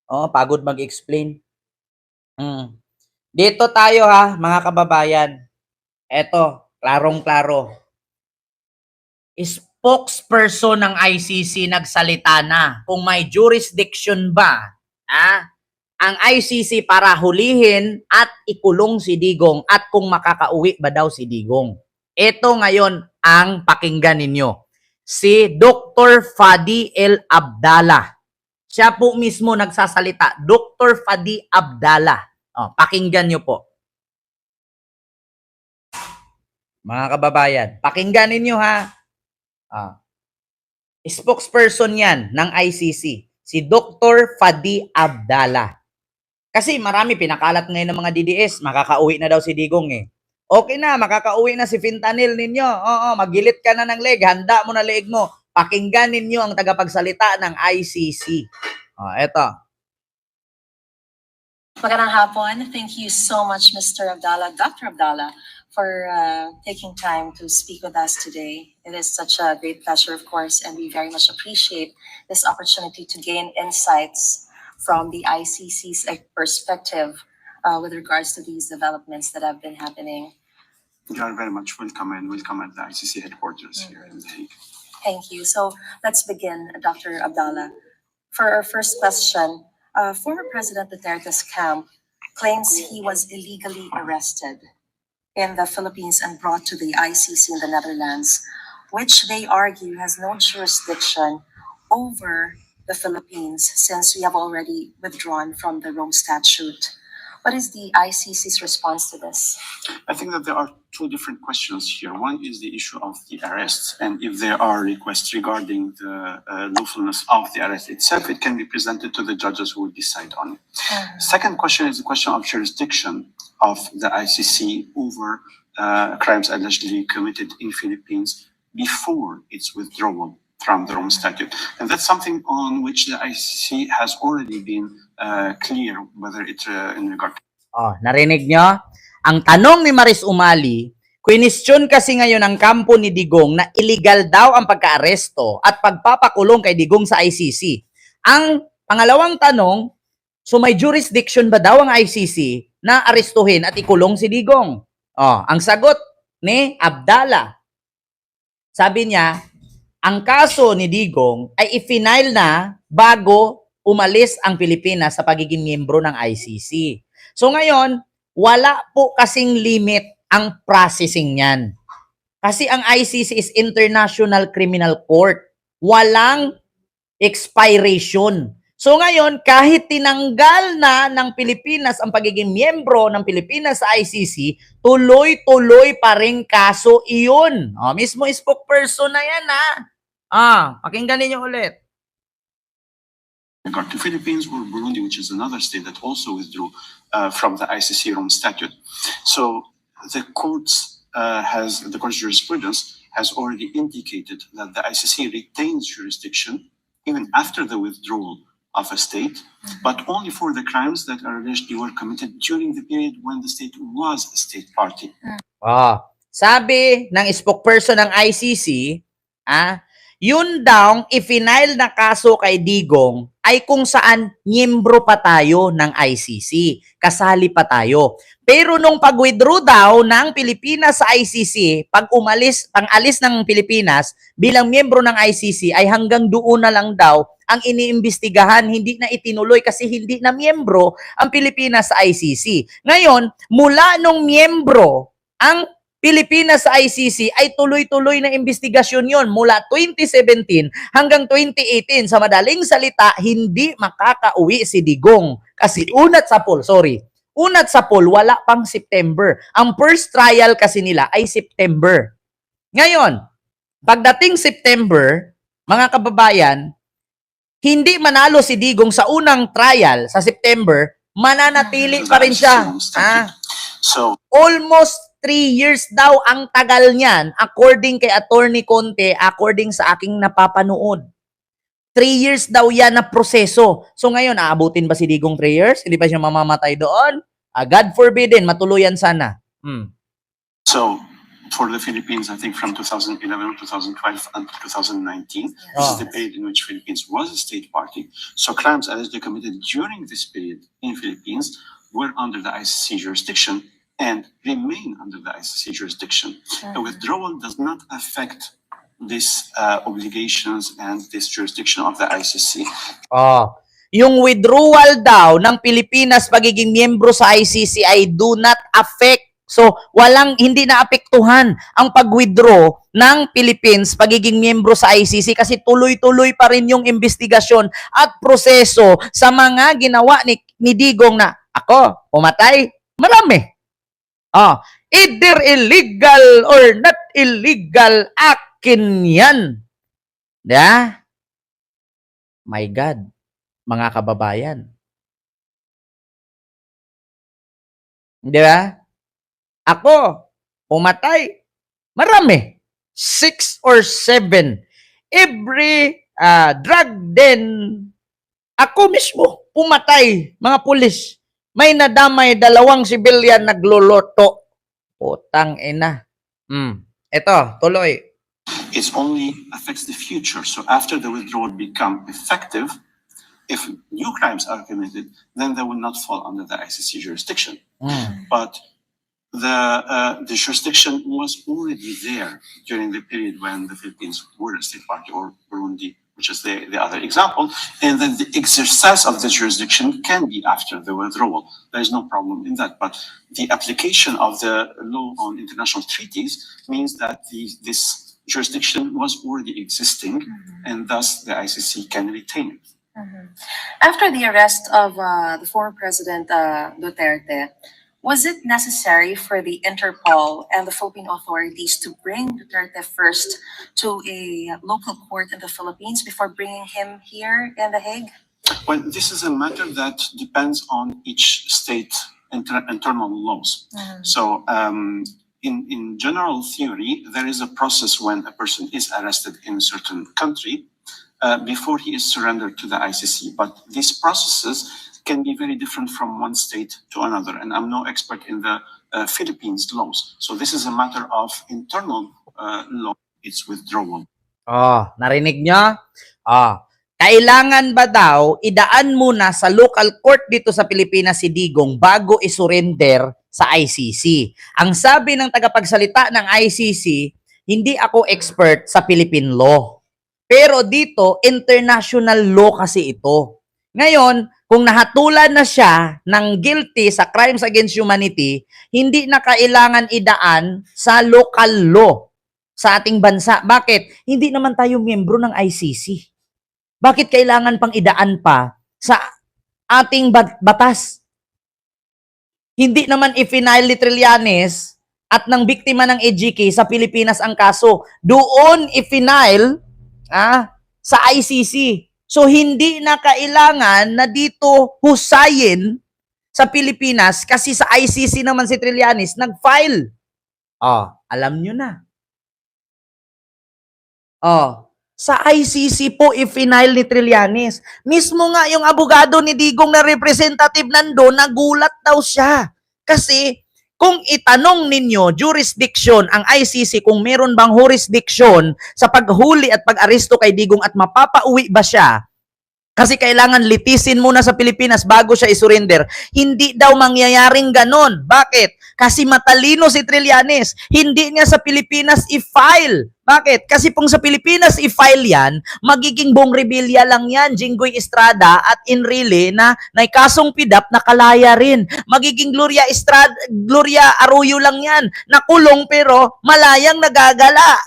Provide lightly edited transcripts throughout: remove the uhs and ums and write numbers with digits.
Oo, pagod mag-explain. Dito tayo ha, mga kababayan. Eto, klarong-klaro. Spokesperson ng ICC nagsalita na kung may jurisdiction ba ang ICC para hulihin at ikulong si Digong at kung makakauwi ba daw si Digong. Ito ngayon ang pakinggan ninyo. Si Dr. Fadi El Abdallah. Siya po mismo nagsasalita. Dr. Fadi Abdallah. Pakinggan nyo po. Mga kababayan, pakinggan ninyo ha. Spokesperson yan ng ICC, si Dr. Fadi Abdallah. Kasi marami pinakalat ngayon ng mga DDS, makakauwi na daw si Digong eh. Okay na, makakauwi na si Fentanyl ninyo. Oo, magilit ka na ng leg, handa mo na leeg mo. Pakinggan ninyo ang tagapagsalita ng ICC. Eto. Magandang hapon. Thank you so much, Mr. Abdallah, Dr. Abdallah, for taking time to speak with us today. It is such a great pleasure, of course, and we very much appreciate this opportunity to gain insights from the ICC's perspective with regards to these developments that have been happening. You are very much welcome and welcome at the ICC headquarters here in The Hague. Thank you. So let's begin, Dr. Abdallah. For our first question, former President Duterte's camp claims he was illegally arrested in the Philippines and brought to the ICC in the Netherlands, which they argue has no jurisdiction over the Philippines since we have already withdrawn from the Rome Statute. What is the ICC's response to this? I think that there are two different questions here. One is the issue of the arrests, and if there are requests regarding the lawfulness of the arrest itself, it can be presented to the judges who will decide on it. Second question is the question of jurisdiction of the ICC over crimes allegedly committed in Philippines before its withdrawal from the Rome Statute. And that's something on which the ICC has already been clear, whether it's in regard to... Narinig nyo? Ang tanong ni Maris Umali, question kasi ngayon ang kampo ni Digong na illegal daw ang pagka-aresto at pagpapakulong kay Digong sa ICC. Ang pangalawang tanong, so may jurisdiction ba daw ang ICC na arestuhin at ikulong si Digong? Ang sagot ni Abdallah, sabi niya, ang kaso ni Digong ay i-final na bago umalis ang Pilipinas sa pagiging miyembro ng ICC. So ngayon, wala po kasing limit ang processing niyan. Kasi ang ICC is International Criminal Court. Walang expiration. So ngayon, kahit tinanggal na ng Pilipinas ang pagiging miyembro ng Pilipinas sa ICC, tuloy-tuloy pa rin kaso iyon. Mismo spokesperson na yan pakinggan ninyo ulit. Regard to Philippines or Burundi, which is another state that also withdrew from the ICC Rome Statute. So the court's jurisprudence has already indicated that the ICC retains jurisdiction even after the withdrawal of a state, but only for the crimes that are alleged were committed during the period when the state was a state party. Sabi ng spokesperson ng ICC, yun daw, i-final na kaso kay Digong ay kung saan miyembro pa tayo ng ICC. Kasali pa tayo. Pero nung pag-withdraw daw ng Pilipinas sa ICC, pang-alis ng Pilipinas bilang miyembro ng ICC ay hanggang doon na lang daw ang iniimbestigahan, hindi na itinuloy kasi hindi na miyembro ang Pilipinas sa ICC. Ngayon, mula nung miyembro ang Pilipinas sa ICC ay tuloy-tuloy na investigasyon yon mula 2017 hanggang 2018. Sa madaling salita, hindi makakauwi si Digong. Kasi unat sa poll, wala pang September. Ang first trial kasi nila ay September. Ngayon, pagdating September, mga kababayan, hindi manalo si Digong sa unang trial sa September, mananatili pa rin siya. So, almost 3 years daw ang tagal niyan according kay Attorney Conte, according sa aking napapanood. 3 years daw yan na proseso. So ngayon, aabutin ba si Digong 3 years? Hindi ba siya mamamatay doon? God forbidden, matuluyan sana. So, for the Philippines, I think from 2011, 2012 until 2019. This Oh. is the period in which Philippines was a state party. So crimes allegedly committed during this period in Philippines were under the ICC jurisdiction and remain under the ICC jurisdiction. A withdrawal does not affect these obligations and this jurisdiction of the ICC. Oh, yung withdrawal daw ng Pilipinas pagiging miyembro sa ICC ay do not affect. So, hindi naapektuhan ang pag-withdraw ng Philippines pagiging miyembro sa ICC kasi tuloy-tuloy pa rin yung investigasyon at proseso sa mga ginawa ni Digong na ako, pumatay, marami. Oh, either illegal or not illegal, akin yan. Yeah? My God, mga kababayan. Di ba? Ako, pumatay, marami. 6 or 7. Every drug den, ako mismo, pumatay, mga pulis. May nadamay 2 civilian nagloloto. Putang ina. Ito, tuloy. It only affects the future. So after the withdrawal become effective, if new crimes are committed, then they will not fall under the ICC jurisdiction. But the jurisdiction was already there during the period when the Philippines were a state party, or Burundi, which is the other example. And then the exercise of the jurisdiction can be after the withdrawal. There is no problem in that. But the application of the law on international treaties means that this jurisdiction was already existing, and thus the ICC can retain it. After the arrest of the former President Duterte, was it necessary for the Interpol and the Philippine authorities to bring Duterte first to a local court in the Philippines before bringing him here in The Hague? Well, this is a matter that depends on each state internal laws. So, in general theory, there is a process when a person is arrested in a certain country before he is surrendered to the ICC. But these processes can be very different from one state to another. And I'm no expert in the Philippines laws. So this is a matter of internal law, its withdrawal. Oh, narinig nyo? Oh, kailangan ba daw idaan muna sa local court dito sa Pilipinas si Digong bago isurrender sa ICC? Ang sabi ng tagapagsalita ng ICC, hindi ako expert sa Philippine law. Pero dito, international law kasi ito. Ngayon, kung nahatulan na siya ng guilty sa crimes against humanity, hindi na kailangan idaan sa local law sa ating bansa. Bakit? Hindi naman tayo miyembro ng ICC. Bakit kailangan pang idaan pa sa ating batas? Hindi naman i-final ni Trillanes at ng biktima ng EJK sa Pilipinas ang kaso. Doon i-final sa ICC. So, hindi na kailangan na dito husayin sa Pilipinas kasi sa ICC naman si Trillanes nag-file. Oh, alam nyo na. Oh, sa ICC po i-final ni Trillanes. Mismo nga yung abogado ni Digong na representative nando, nagulat daw siya. Kasi kung itanong ninyo, jurisdiction, ang ICC, kung meron bang jurisdiction sa paghuli at pag-aresto kay Digong at mapapauwi ba siya? Kasi kailangan litisin muna sa Pilipinas bago siya isurrender. Hindi daw mangyayaring ganon. Bakit? Kasi matalino si Trillanes. Hindi niya sa Pilipinas i-file. Bakit? Kasi kung sa Pilipinas i-file yan, magiging Bong Revilla lang yan, Jinggoy Estrada at Enrile na kasong PIDAP na kalaya rin. Magiging Gloria Arroyo lang yan, nakulong pero malayang nagagala.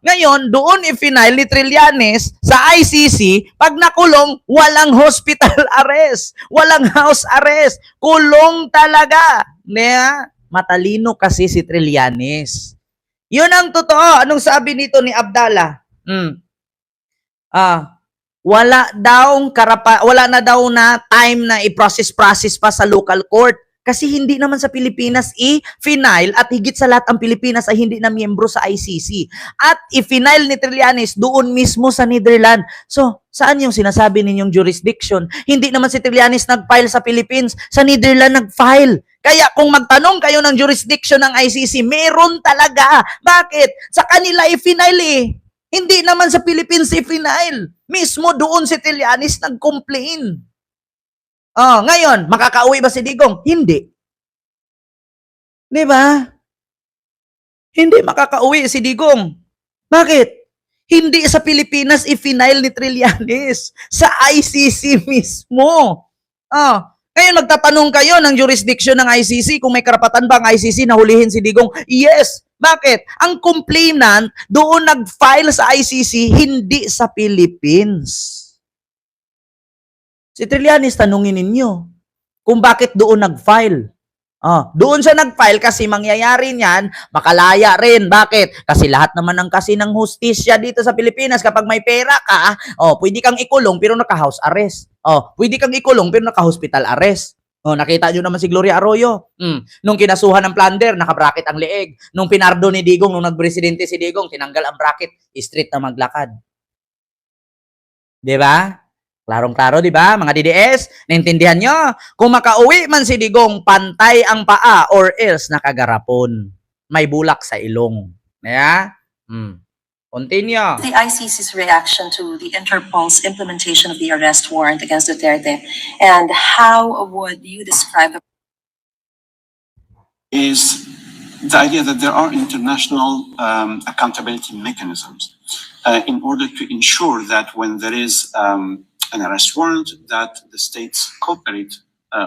Ngayon, doon i-final ni Trillanes sa ICC, pag nakulong, walang hospital arrest, walang house arrest, kulong talaga. Matalino kasi si Trillanes. Yun ang totoo. Anong sabi nito ni Abdallah? Wala na daw na time na i-process pa sa local court. Kasi hindi naman sa Pilipinas i-final at higit sa lahat ang Pilipinas ay hindi na miyembro sa ICC. At i-final ni Trillanes doon mismo sa Netherlands. So, saan yung sinasabi ninyong jurisdiction? Hindi naman si Trillanes nag-file sa Philippines. Sa Netherlands nag-file. Kaya kung magtanong kayo ng jurisdiction ng ICC, meron talaga. Bakit? Sa kanila i-final eh. Hindi naman sa Philippines i-final. Mismo doon si Trillanes nag-complain. Ngayon, makakauwi ba si Digong? Hindi. Di ba? Hindi makakauwi si Digong. Bakit? Hindi sa Pilipinas i-final ni Trillanes. Sa ICC mismo. Ngayon magtatanong kayo ng jurisdiction ng ICC kung may karapatan ba ang ICC na hulihin si Digong? Yes. Bakit? Ang complainant doon nag-file sa ICC, hindi sa Philippines. Si Trillanes, tanungin ninyo kung bakit doon nag-file. Doon siya nag-file kasi mangyayari niyan, makalaya rin. Bakit? Kasi lahat naman ng kasi ng hustisya dito sa Pilipinas, kapag may pera ka, pwede kang ikulong pero naka-house arrest. Pwede kang ikulong pero naka-hospital arrest. Nakita nyo naman si Gloria Arroyo. Nung kinasuhan ng plunder, naka-bracket ang leeg. Nung pinardo ni Digong, nung nag-presidente si Digong, tinanggal ang bracket, straight na maglakad. Diba? Klarong-klaro, di ba? Mga DDS, naintindihan nyo? Kung makauwi man si Digong, pantay ang paa or else nakagarapon. May bulak sa ilong. Yeah? Continue. The ICC's reaction to the Interpol's implementation of the arrest warrant against Duterte, and how would you describe the Is the idea that there are international accountability mechanisms in order to ensure that when there is an arrest warrant, that the states cooperate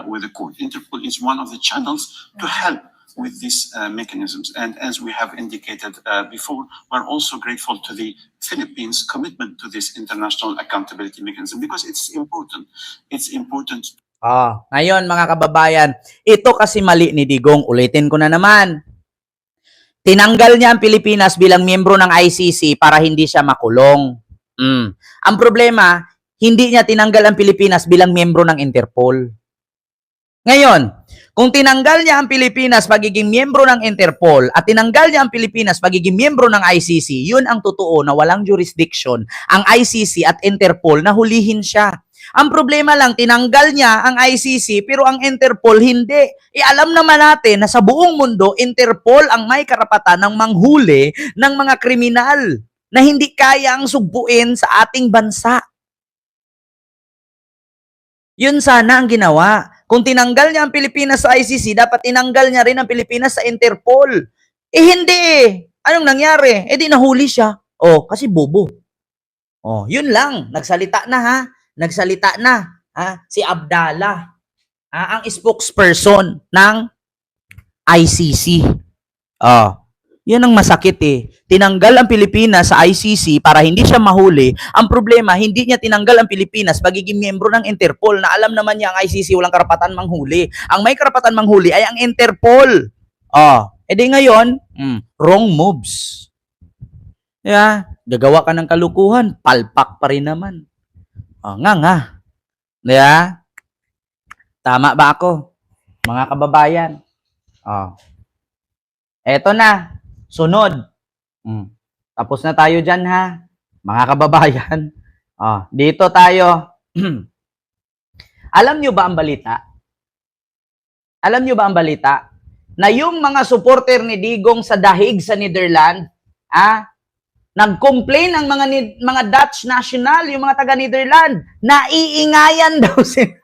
with the court. Interpol is one of the channels to help with these mechanisms. And as we have indicated before, we're also grateful to the Philippines' commitment to this international accountability mechanism because it's important. It's important. Ngayon mga kababayan, ito kasi mali ni Digong. Ulitin ko na naman. Tinanggal niya ang Pilipinas bilang miyembro ng ICC para hindi siya makulong. Ang problema, hindi niya tinanggal ang Pilipinas bilang miyembro ng Interpol. Ngayon, kung tinanggal niya ang Pilipinas pagiging miyembro ng Interpol at tinanggal niya ang Pilipinas pagiging miyembro ng ICC, yun ang totoo na walang jurisdiction ang ICC at Interpol na hulihin siya. Ang problema lang, tinanggal niya ang ICC pero ang Interpol hindi. Alam naman natin na sa buong mundo, Interpol ang may karapatan ng manghuli ng mga kriminal na hindi kayang sugpuin sa ating bansa. Yun sana ang ginawa. Kung tinanggal niya ang Pilipinas sa ICC, dapat tinanggal niya rin ang Pilipinas sa Interpol. Hindi. Anong nangyari? Di nahuli siya. Kasi bobo. Yun lang. Nagsalita na ha. Nagsalita na. Si Abdallah. Ang spokesperson ng ICC. Yan ang masakit eh. Tinanggal ang Pilipinas sa ICC para hindi siya mahuli. Ang problema, hindi niya tinanggal ang Pilipinas pagiging miyembro ng Interpol na alam naman niya ang ICC walang karapatan manghuli. Ang may karapatan manghuli ay ang Interpol. Di ngayon, wrong moves. Gagawa ka ng kalukuhan, palpak pa rin naman. Nga. Tama ba ako? Mga kababayan. Eto na. Sunod. Tapos na tayo dyan ha. Mga kababayan. Dito tayo. Alam nyo ba ang balita? Alam nyo ba ang balita? Na yung mga supporter ni Digong sa dahig sa Netherlands, nag-complain ang mga Dutch national, yung mga taga-Netherlands, naiingayan daw sila.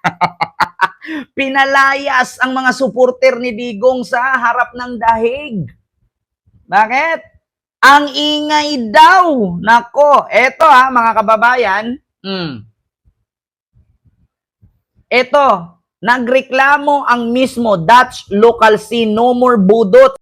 Pinalayas ang mga supporter ni Digong sa harap ng dahig. Bakit? Ang ingay daw. Nako, eto mga kababayan. Eto, nagreklamo ang mismo Dutch local scene, no more budot.